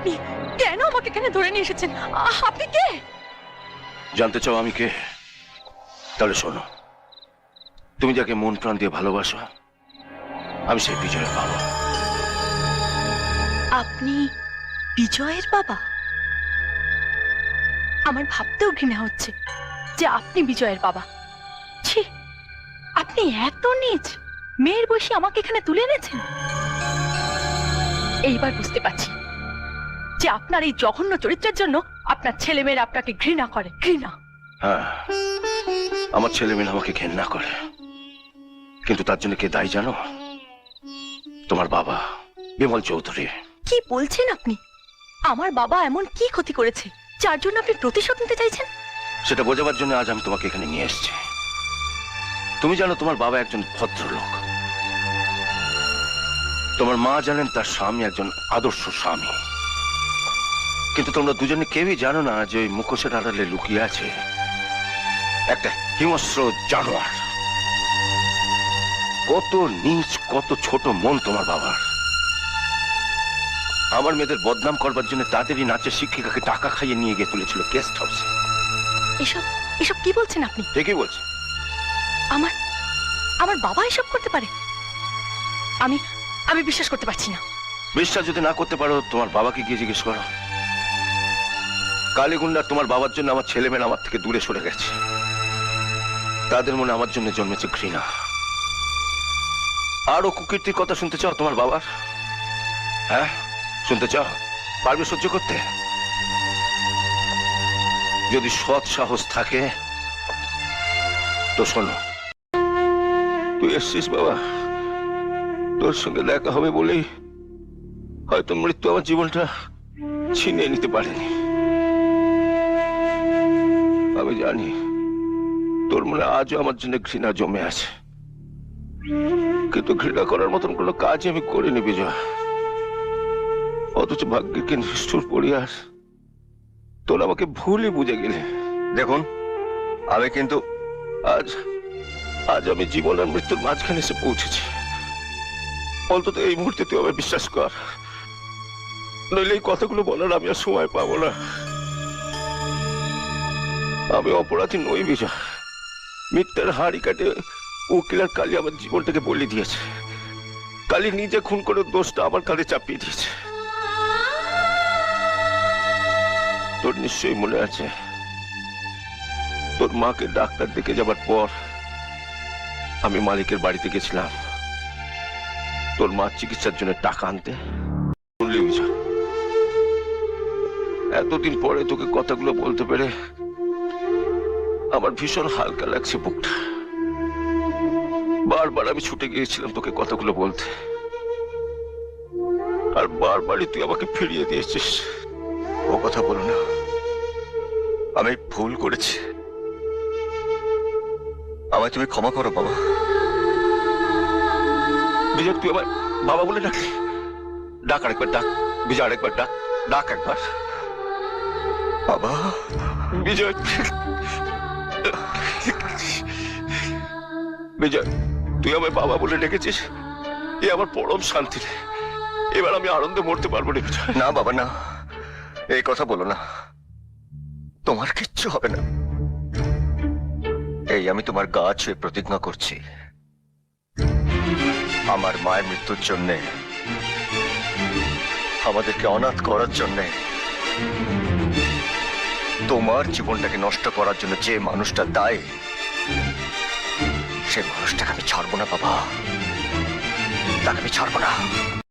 আপনি কেন আমাকে এখানে ধরে নিয়ে এসেছেন? আপনি কে? জানতে চাও আমি কে? তাহলে শোনো, তুমি যাকে মন প্রাণ দিয়ে ভালোবাসো, আমি সেই বিজয়ের বাবা। আপনি বিজয়ের বাবা? আমার ভাবতেও ঘৃণা হচ্ছে যে আপনি বিজয়ের বাবা। ছি, আপনি এত নীচ, মেয়ের বয়সী আমাকে এখানে তুলে এনেছেন। এইবার বুঝতে পারছি যে আপনার এই জঘন্য চরিত্রের জন্য আপনার ছেলেমেয়েরা আপনাকে ঘৃণা করে। ঘৃণা? হ্যাঁ, আমার ছেলেমেয়ে আমাকে ঘেন্না করে, কিন্তু তার জন্য কে দায়ী জানো? তোমার বাবা বিমল চৌধুরী। কি বলছেন আপনি? আমার বাবা এমন কি ক্ষতি করেছে যার জন্য আপনি প্রতিশোধ নিতে চাইছেন? সেটা বোঝাবার জন্য আজ আমি তোমাকে এখানে নিয়ে এসেছি। তুমি জানো তোমার বাবা একজন ভদ্রলোক, তোমার মা জানেন তার স্বামী একজন আদর্শ স্বামী, কিন্তু তোমরা দুজনে কেউই জানো না যে ওই মুখোশের আড়ালে লুকিয়ে আছে একটা হিংস্র জানোয়ার। কত নীচ, কত ছোট মন তোমার বাবার। আমার মেয়েদের বদনাম করবার জন্য তাদেরই নাচের শিক্ষিকাকে টাকা খাইয়ে নিয়ে গিয়ে তুলেছিল গেস্ট হাউসে। এসব এসব কি বলছেন আপনি? ঠিকই বলছে। আমার আমার বাবা এসব করতে পারে? আমি আমি বিশ্বাস করতে পারছি না। বিশ্বাস যদি না করতে পারো, তোমার বাবাকে গিয়ে জিজ্ঞেস করো। কালীগুন্ডা তোমার বাবার জন্য আমার ছেলেমেয়েরা আমার থেকে দূরে সরে গেছে, তাদের মনে আমার জন্য জন্মেছে ঘৃণা। আরো কুকীর্তির কথা শুনতে চাও তোমার বাবার? হ্যাঁ, শুনতে চাও? পারবে সহ্য করতে? যদি সৎ সাহস থাকে তো শোনো, তুই এসছিস বাবা, তোর সঙ্গে দেখা হবে বলেই হয়তো মৃত্যু আমার জীবনটা ছিনিয়ে নিতে পারেনি। আমি জানি তোর মনে আজও আমার জন্য ঘৃণা জমে আছে, কিন্তু ঘৃণা করার মতন কোনো কাজ আমি করিনি বিজয়। অথচ ভাগ্যকে নিষ্ঠুর পড়িয়ার তোর আমাকে ভুলই বুঝে গেলে। দেখুন, আমি কিন্তু আজ আজ আমি জীবন আর মৃত্যুর মাঝখানে এসে পৌঁছেছি। অন্তত এই মুহূর্তে তুই আমায় বিশ্বাস কর, নইলে এই কথাগুলো বলার আমি আর সময় পাবো না। আমি অপরাধী নই বিজয়। মিথ্যার হাড়ি কাটে উকিল আর কালী আমার জীবনটাকে বলে দিয়েছে। কালী নিজে খুন করে দোষটা আমার কাঁধে চাপিয়ে দিয়েছে। তোর নিশ্চয়ই মনে আছে, তোর মাকে ডাক্তার দেখে যাবার পর আমি মালিকের বাড়িতে গেছিলাম তোর মা চিকিৎসার জন্য টাকা আনতে। শুনলি বিজয়, এতদিন পরে তোকে কথাগুলো বলতে পেরে আমার ভীষণ হালকা লাগছে বুকটা। বারবার আমি ছুটে গিয়েছিলাম তোকে কথাগুলো বলতে, আর বারবারই তুই আমাকে ফিরিয়ে দিয়েছিস। ও কথা বলো না, আমি ভুল করেছি, আমায় তুমি ক্ষমা করো বাবা। বিজয়, তুই আমার বাবা বলে ডাকলি? ডাক আরেকবার, ডাক বিজয়, আরেকবার ডাক, ডাক একবার। বাবা। বিজয়, বিজয়, তুই আমায় বাবা বলে ডেকেছিস, এ আমার পরম শান্তি। এবার আমি আনন্দে মরতে পারবো না বিজয়। না বাবা না, এই কথা বলো না, তোমার কিচ্ছু হবে না। এই আমি তোমার গা ছুঁয়ে প্রতিজ্ঞা করছি, আমার মায়ের মৃত্যুর জন্যে, আমাদেরকে অনাথ করার জন্যে, তোমার জীবনটাকে নষ্ট করার জন্য যে মানুষটা দায়ী, সেই মানুষটাকে আমি ছাড়বো না বাবা, তাকে আমি ছাড়বো না।